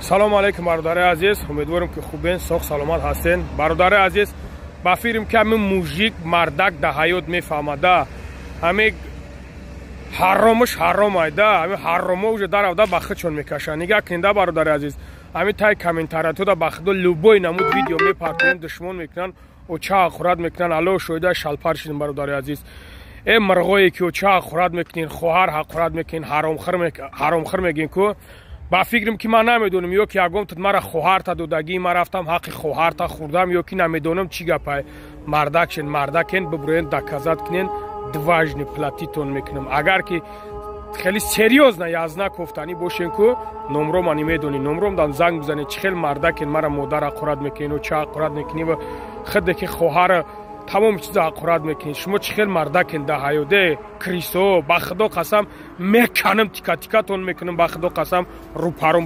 салому алейкум бародари азиз, умедворим ки хубен, соғ саломат ҳастен. Бародари азиз, ба фирм ки ҳамин мужик мардак да ҳаёт мефаҳмада, ҳамин ҳаромаш ҳаром айда, ҳамин ҳаромо уже даравда ба худшон мекашанд. Нигаҳ кинда бародари азиз, ҳамин тай комментариятода ба худо любой намуд видео мепартонанд, душмон мекунанд, оча хӯрад мекунанд, алло шоҳида шалпар шидем бародари азиз. Е марғое ки оча хӯрад мекунин, хоҳар ҳақурат мекунин, ҳаромхӯр мегин ку ба фикрам ки ман намедонам ё ки ягон тут мара хоҳарта додагӣ, ман рафтам ҳаққи хоҳарта хӯрдам, ё ки намедонам чӣ гапай. Мардакшен мардакен бибурен доказат кунен, дважни платитон мекунам. Агар ки хеле серьёзна язна кофтанӣ бошен ку номро ман медонин, номром дам занг бизанед, чӣ хел мардакен мара модар ҳақурат мекунин, оча ҳақурат мекунӣ ва худе ки хоҳара тамоми чиза ҳақурат мекунед. Шумо чӣ хел мардакен да ҳаёде крисо, ба худо қасам меканам, тика тикатон мекунам, ба худо қасам рӯпаром